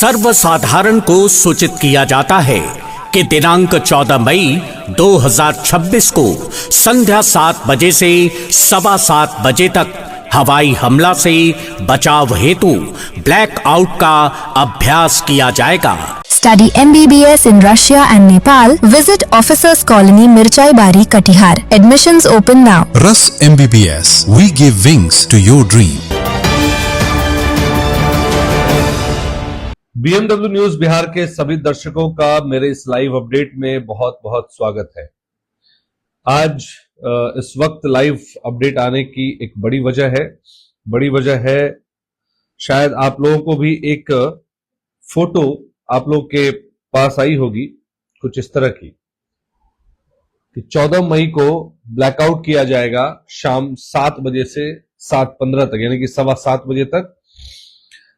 सर्वसाधारण को सूचित किया जाता है कि दिनांक 14 मई 2026 को संध्या 7 बजे से 7:15 बजे तक हवाई हमला से बचाव हेतु ब्लैक आउट का अभ्यास किया जाएगा। Study MBBS in Russia and Nepal. Visit Officers Colony, Mirchai Bari, Katihar. Admissions open now. Rus MBBS. We give wings to your dream. BMW news Bihar के सभी दर्शकों का मेरे इस लाइव अपडेट में बहुत बहुत स्वागत है। आज इस वक्त लाइव अपडेट आने की एक बड़ी वजह है शायद आप लोगों को भी एक फोटो आप लोग के पास आई होगी कुछ इस तरह की कि 14 मई को ब्लैकआउट किया जाएगा शाम 7 बजे से 7:15 तक, यानी कि 7:15 बजे तक,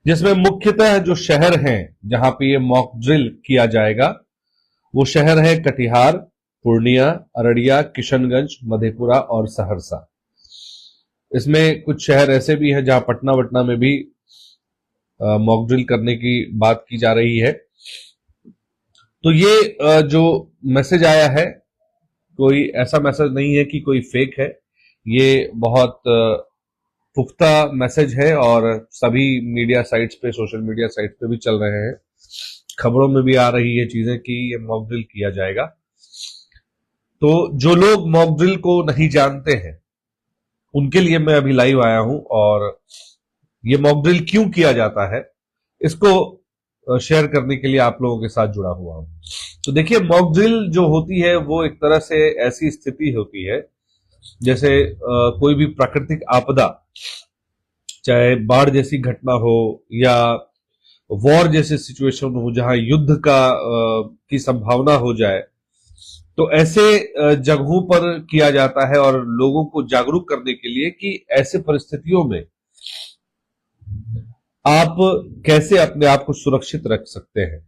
जिसमें मुख्यतः जो शहर हैं जहां पे ये मॉक ड्रिल किया जाएगा वो शहर है कटिहार, पूर्णिया, अररिया, किशनगंज, मधेपुरा और सहरसा। इसमें कुछ शहर ऐसे भी हैं जहां पटना वटना में भी मॉक ड्रिल करने की बात की जा रही है। तो ये जो मैसेज आया है कोई ऐसा मैसेज नहीं है कि कोई फेक है, ये बहुत पुख्ता मैसेज है और सभी मीडिया साइट्स पे, सोशल मीडिया साइट्स पे भी चल रहे हैं, खबरों में भी आ रही है चीजें कि ये मॉक ड्रिल किया जाएगा। तो जो लोग मॉक ड्रिल को नहीं जानते हैं उनके लिए मैं अभी लाइव आया हूं और ये मॉक ड्रिल क्यों किया जाता है इसको शेयर करने के लिए आप लोगों के साथ जुड़ा हुआ हूं। तो देखिए, मॉक ड्रिल जो होती है वो एक तरह से ऐसी स्थिति होती है जैसे कोई भी प्राकृतिक आपदा, चाहे बाढ़ जैसी घटना हो या वॉर जैसे सिचुएशन हो जहां युद्ध की संभावना हो जाए, तो ऐसे जगहों पर किया जाता है और लोगों को जागरूक करने के लिए कि ऐसे परिस्थितियों में आप कैसे अपने आप को सुरक्षित रख सकते हैं।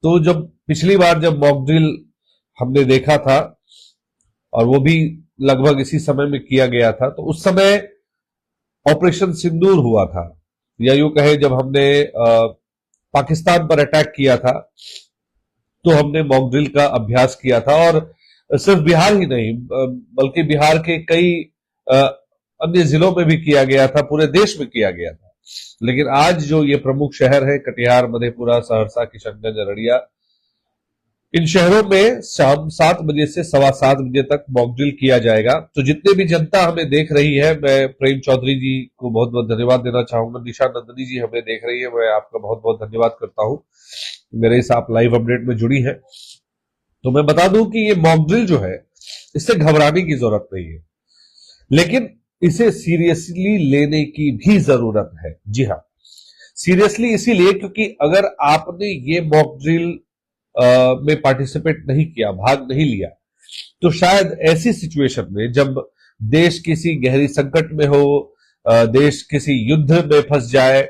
तो जब पिछली बार जब मॉक ड्रिल हमने देखा था और वो भी लगभग इसी समय में किया गया था, तो उस समय ऑपरेशन सिंदूर हुआ था, या यूं कहे जब हमने पाकिस्तान पर अटैक किया था तो हमने मॉक ड्रिल का अभ्यास किया था। और सिर्फ बिहार ही नहीं बल्कि बिहार के कई अन्य जिलों में भी किया गया था, पूरे देश में किया गया था। लेकिन आज जो ये प्रमुख शहर है कटिहार, मधेपुरा, सहरसा, किशनगंज, अररिया, इन शहरों में शाम 7 बजे से 7:15 बजे तक मॉक ड्रिल किया जाएगा। तो जितने भी जनता हमें देख रही है, मैं प्रेम चौधरी जी को बहुत बहुत धन्यवाद देना चाहूंगा, निशा नंदनी जी हमें देख रही है, मैं आपका बहुत बहुत धन्यवाद करता हूं मेरे इस आप लाइव अपडेट में जुड़ी है। तो मैं बता दूं कि ये मॉक ड्रिल जो है इससे घबराने की जरूरत नहीं है, लेकिन इसे सीरियसली लेने की भी जरूरत है। जी हाँ, सीरियसली इसीलिए क्योंकि अगर आपने ये मॉक ड्रिल में पार्टिसिपेट नहीं किया, भाग नहीं लिया, तो शायद ऐसी सिचुएशन में जब देश किसी गहरी संकट में हो, देश किसी युद्ध में फंस जाए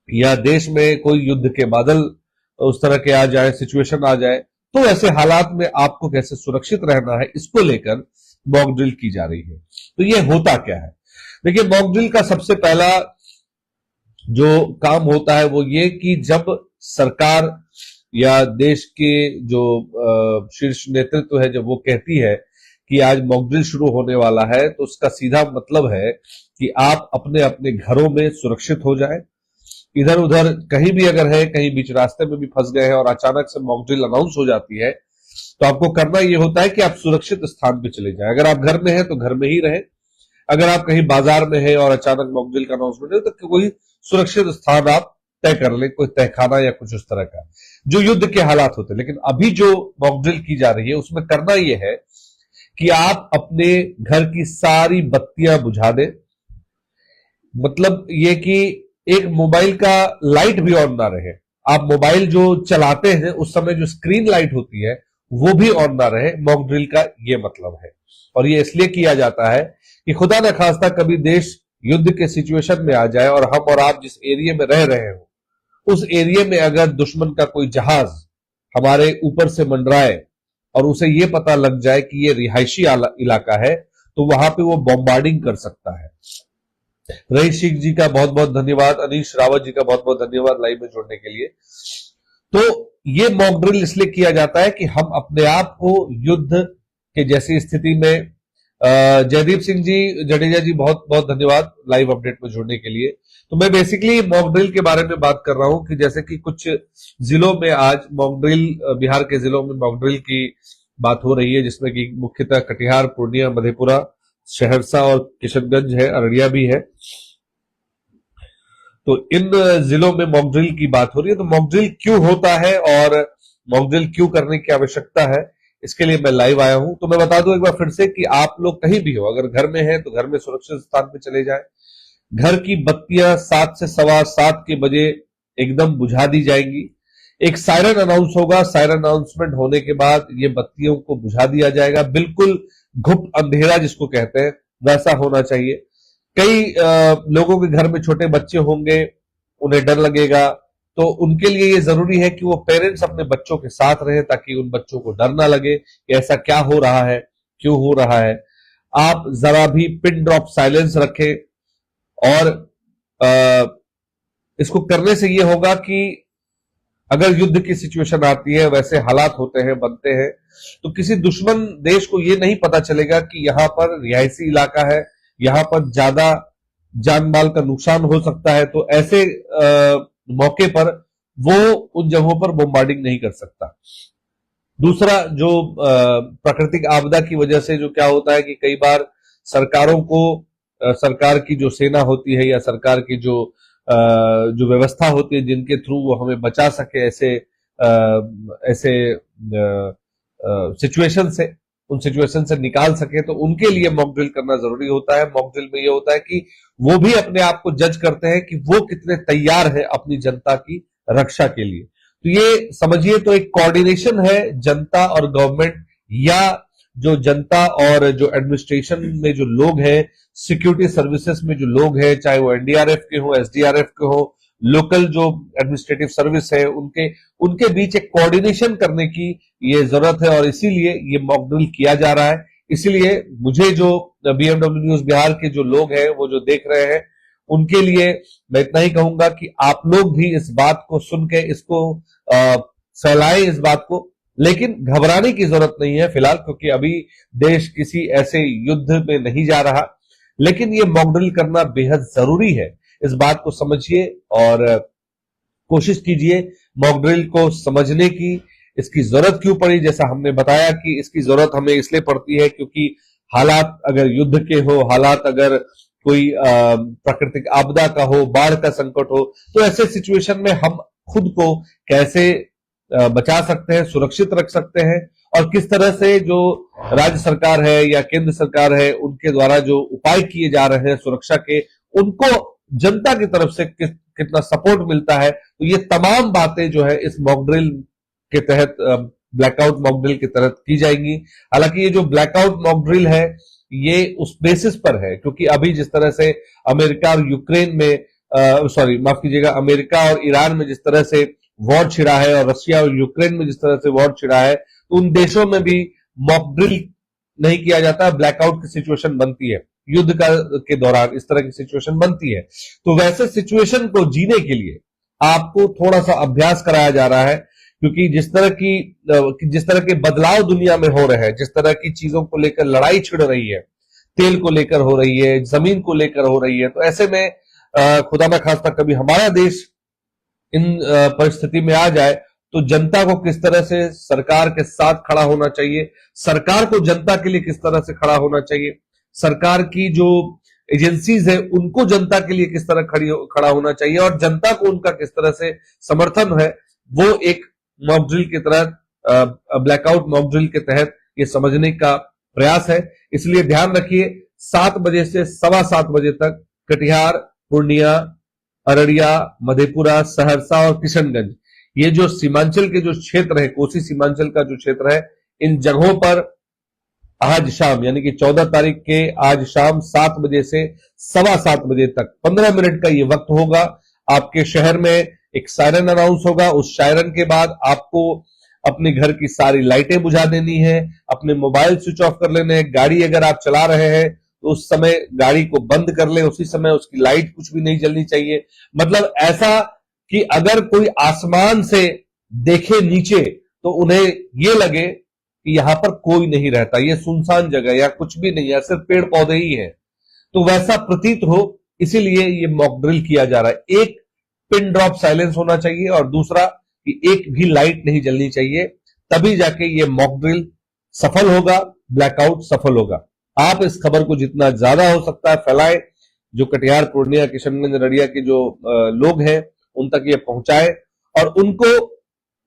या देश में कोई युद्ध के बादल उस तरह के आ जाए, सिचुएशन आ जाए, तो ऐसे हालात में आपको कैसे सुरक्षित रहना है इसको लेकर मॉक ड्रिल की जा रही है। तो ये होता क्या है? देखिए, मॉक ड्रिल का सबसे पहला जो काम होता है वो ये कि जब सरकार या देश के जो शीर्ष नेतृत्व है जब वो कहती है कि आज मॉक ड्रिल शुरू होने वाला है, तो उसका सीधा मतलब है कि आप अपने अपने घरों में सुरक्षित हो जाएं। इधर उधर कहीं भी अगर है, कहीं बीच रास्ते में भी फंस गए हैं और अचानक से मॉक ड्रिल अनाउंस हो जाती है, तो आपको करना यह होता है कि आप सुरक्षित स्थान पे चले जाएं। अगर आप घर में हैं तो घर में ही रहें, अगर आप कहीं बाजार में हैं और अचानक मॉक ड्रिल का अनाउंसमेंट है तो कोई सुरक्षित स्थान आप तय कर लें, कोई तहखाना या कुछ उस तरह का, जो युद्ध के हालात होते हैं। लेकिन अभी जो मॉक ड्रिल की जा रही है उसमें करना यह है कि आप अपने घर की सारी बत्तियां बुझा दें। मतलब ये कि एक मोबाइल का लाइट भी ऑन ना रहे, आप मोबाइल जो चलाते हैं उस समय जो स्क्रीन लाइट होती है वो भी ऑन ना रहे। मॉक ड्रिल का ये मतलब है, और ये इसलिए किया जाता है कि खुदा न खास्ता कभी देश युद्ध के सिचुएशन में आ जाए और हम और आप जिस एरिया में रह रहे हो उस एरिया में अगर दुश्मन का कोई जहाज हमारे ऊपर से मंडराए और उसे ये पता लग जाए कि ये रिहायशी इलाका है, तो वहां पे वो बॉम्बार्डिंग कर सकता है। रईस शेख जी का बहुत बहुत धन्यवाद, अनीश रावत जी का बहुत बहुत धन्यवाद लाइव में जुड़ने के लिए। तो ये मॉक ड्रिल इसलिए किया जाता है कि हम अपने आप को युद्ध के जैसी स्थिति में जयदीप सिंह जी, जडेजा जी बहुत बहुत धन्यवाद लाइव अपडेट में जुड़ने के लिए। तो मैं बेसिकली मॉक ड्रिल के बारे में बात कर रहा हूं कि जैसे कि कुछ जिलों में आज मॉक ड्रिल, बिहार के जिलों में मॉक ड्रिल की बात हो रही है, जिसमें कि मुख्यतः कटिहार, पूर्णिया, मधेपुरा, सहरसा और किशनगंज है, अररिया भी है। तो इन जिलों में मॉक ड्रिल की बात हो रही है। तो मॉक ड्रिल क्यों होता है और मॉक ड्रिल क्यों करने की आवश्यकता है, इसके लिए मैं लाइव आया हूं। तो मैं बता दूं एक बार फिर से कि आप लोग कहीं भी हो, अगर घर में हैं तो घर में सुरक्षित स्थान पे चले जाएं। घर की बत्तियां 7 से 7:15 के बजे एकदम बुझा दी जाएंगी। एक सायरन अनाउंस होगा, सायरन अनाउंसमेंट होने के बाद ये बत्तियों को बुझा दिया जाएगा। बिल्कुल घुप अंधेरा जिसको कहते हैं वैसा होना चाहिए। कई लोगों के घर में छोटे बच्चे होंगे, उन्हें डर लगेगा, तो उनके लिए ये जरूरी है कि वो पेरेंट्स अपने बच्चों के साथ रहे ताकि उन बच्चों को डर ना लगे कि ऐसा क्या हो रहा है, क्यों हो रहा है। आप जरा भी पिन ड्रॉप साइलेंस रखें और इसको करने से ये होगा कि अगर युद्ध की सिचुएशन आती है, वैसे हालात होते हैं, बनते हैं, तो किसी दुश्मन देश को ये नहीं पता चलेगा कि यहां पर रिहायशी इलाका है, यहां पर ज्यादा जान माल का नुकसान हो सकता है। तो ऐसे मौके पर वो उन जगहों पर बॉम्बार्डिंग नहीं कर सकता। दूसरा, जो प्राकृतिक आपदा की वजह से जो क्या होता है कि कई बार सरकारों को, सरकार की जो सेना होती है या सरकार की जो व्यवस्था होती है जिनके थ्रू वो हमें बचा सके ऐसे सिचुएशन से, उन सिचुएशन से निकाल सके, तो उनके लिए मॉक ड्रिल करना जरूरी होता है। मॉक ड्रिल में ये होता है कि वो भी अपने आप को जज करते हैं कि वो कितने तैयार है अपनी जनता की रक्षा के लिए। तो ये समझिए तो एक कोऑर्डिनेशन है जनता और गवर्नमेंट, या जो जनता और जो एडमिनिस्ट्रेशन में जो लोग हैं, सिक्योरिटी सर्विसेज में जो लोग हैं, चाहे वो एनडीआरएफ के हो, एसडीआरएफ के हो, लोकल जो एडमिनिस्ट्रेटिव सर्विस है, उनके बीच एक कोऑर्डिनेशन करने की ये जरूरत है और इसीलिए ये मॉक ड्रिल किया जा रहा है। इसीलिए मुझे जो बीएमडब्ल्यू न्यूज बिहार के जो लोग हैं, वो जो देख रहे हैं, उनके लिए मैं इतना ही कहूंगा कि आप लोग भी इस बात को सुन के इसको फैलाएं, इस बात को। लेकिन घबराने की जरूरत नहीं है फिलहाल, क्योंकि अभी देश किसी ऐसे युद्ध में नहीं जा रहा। लेकिन ये मॉक ड्रिल करना बेहद जरूरी है, इस बात को समझिए और कोशिश कीजिए मॉक ड्रिल को समझने की। इसकी जरूरत क्यों पड़ी, जैसा हमने बताया कि इसकी जरूरत हमें इसलिए पड़ती है क्योंकि हालात अगर युद्ध के हो, हालात अगर कोई प्राकृतिक आपदा का हो, बाढ़ का संकट हो, तो ऐसे सिचुएशन में हम खुद को कैसे बचा सकते हैं, सुरक्षित रख सकते हैं, और किस तरह से जो राज्य सरकार है या केंद्र सरकार है उनके द्वारा जो उपाय किए जा रहे हैं सुरक्षा के, उनको जनता की तरफ से कितना सपोर्ट मिलता है। तो ये तमाम बातें जो है इस मॉक ड्रिल के तहत, ब्लैकआउट मॉक ड्रिल के तहत की जाएंगी। हालांकि ये जो ब्लैकआउट मॉक ड्रिल है ये उस बेसिस पर है क्योंकि अभी जिस तरह से अमेरिका और यूक्रेन में, माफ कीजिएगा, अमेरिका और ईरान में जिस तरह से वॉर छिड़ा है और रशिया और यूक्रेन में जिस तरह से वॉर छिड़ा है, तो उन देशों में भी मॉक ड्रिल नहीं किया जाता, ब्लैकआउट की सिचुएशन बनती है युद्ध के दौरान, इस तरह की सिचुएशन बनती है। तो वैसे सिचुएशन को जीने के लिए आपको थोड़ा सा अभ्यास कराया जा रहा है, क्योंकि जिस तरह के बदलाव दुनिया में हो रहे हैं, जिस तरह की चीजों को लेकर लड़ाई छिड़ रही है, तेल को लेकर हो रही है, जमीन को लेकर हो रही है, तो ऐसे में खुदा ना खास्ता कभी हमारा देश इन परिस्थिति में आ जाए तो जनता को किस तरह से सरकार के साथ खड़ा होना चाहिए, सरकार को जनता के लिए किस तरह से खड़ा होना चाहिए, सरकार की जो एजेंसीज है उनको जनता के लिए किस तरह खड़ा होना चाहिए, और जनता को उनका किस तरह से समर्थन है, वो एक मॉक ड्रिल के तहत, ब्लैकआउट मॉक ड्रिल के तहत ये समझने का प्रयास है। इसलिए ध्यान रखिए 7 बजे से 7:15 बजे तक कटिहार, पूर्णिया, अररिया, मधेपुरा, सहरसा और किशनगंज, ये जो सीमांचल के जो क्षेत्र है, कोसी सीमांचल का जो क्षेत्र है, इन जगहों पर आज शाम यानी कि 14 तारीख के आज शाम 7 बजे से 7:15 बजे तक 15 मिनट का ये वक्त होगा। आपके शहर में एक सायरन अनाउंस होगा, उस सायरन के बाद आपको अपने घर की सारी लाइटें बुझा देनी है, अपने मोबाइल स्विच ऑफ कर लेने हैं। गाड़ी अगर आप चला रहे हैं तो उस समय गाड़ी को बंद कर ले, उसी समय उसकी लाइट कुछ भी नहीं जलनी चाहिए। मतलब ऐसा कि अगर कोई आसमान से देखे नीचे तो उन्हें ये लगे कि यहां पर कोई नहीं रहता, ये सुनसान जगह या कुछ भी नहीं है, सिर्फ पेड़ पौधे ही है, तो वैसा प्रतीत हो, इसीलिए ये मॉक ड्रिल किया जा रहा है। एक पिन ड्रॉप साइलेंस होना चाहिए और दूसरा कि एक भी लाइट नहीं जलनी चाहिए, तभी जाके ये मॉक ड्रिल सफल होगा, ब्लैकआउट सफल होगा। आप इस खबर को जितना ज्यादा हो सकता है फैलाएं, जो कटिहार, पूर्णिया, किशनगंज, रड़िया के जो लोग हैं उन तक ये पहुंचाए, और उनको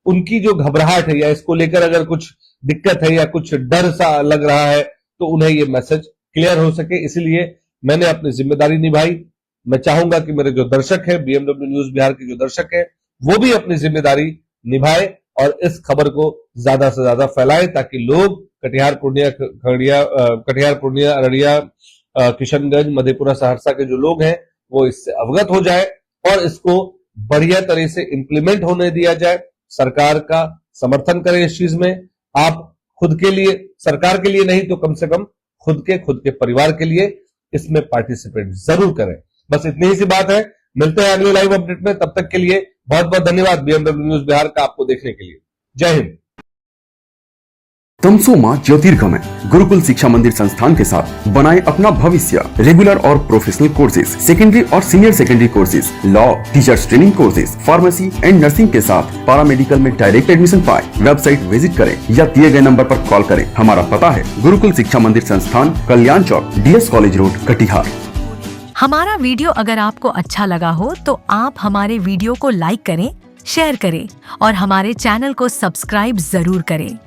उनकी जो घबराहट है या इसको लेकर अगर कुछ दिक्कत है या कुछ डर सा लग रहा है तो उन्हें ये मैसेज क्लियर हो सके, इसलिए मैंने अपनी जिम्मेदारी निभाई। मैं चाहूंगा कि मेरे जो दर्शक है, बीएमडब्ल्यू न्यूज बिहार के जो दर्शक है, वो भी अपनी जिम्मेदारी निभाए और इस खबर को ज्यादा से ज्यादा फैलाए, ताकि लोग कटिहार, पूर्णिया, अररिया, किशनगंज, मधेपुरा, सहरसा के जो लोग हैं वो इससे अवगत हो जाए और इसको बढ़िया तरह से इंप्लीमेंट होने दिया जाए। सरकार का समर्थन करें इस चीज में। आप खुद के लिए, सरकार के लिए नहीं तो कम से कम खुद के परिवार के लिए इसमें पार्टिसिपेट जरूर करें। बस इतनी ही सी बात है। मिलते हैं अगले लाइव अपडेट में, तब तक के लिए बहुत बहुत धन्यवाद बीएमडब्ल्यू न्यूज बिहार का आपको देखने के लिए। जय हिंद। तमसोमा ज्योतिर्गमय गुरुकुल शिक्षा मंदिर संस्थान के साथ बनाए अपना भविष्य। रेगुलर और प्रोफेशनल कोर्सेज, सेकेंडरी और senior secondary courses, law, teachers training courses, pharmacy and nursing के साथ पैरामेडिकल में डायरेक्ट एडमिशन पाए। वेबसाइट विजिट करें या दिए गए नंबर पर कॉल करें। हमारा पता है गुरुकुल शिक्षा मंदिर संस्थान, कल्याण चौक, DS कॉलेज रोड, कटिहार। हमारा वीडियो अगर आपको अच्छा लगा हो तो आप हमारे वीडियो को लाइक करें, शेयर करें और हमारे चैनल को सब्सक्राइब जरूर करें।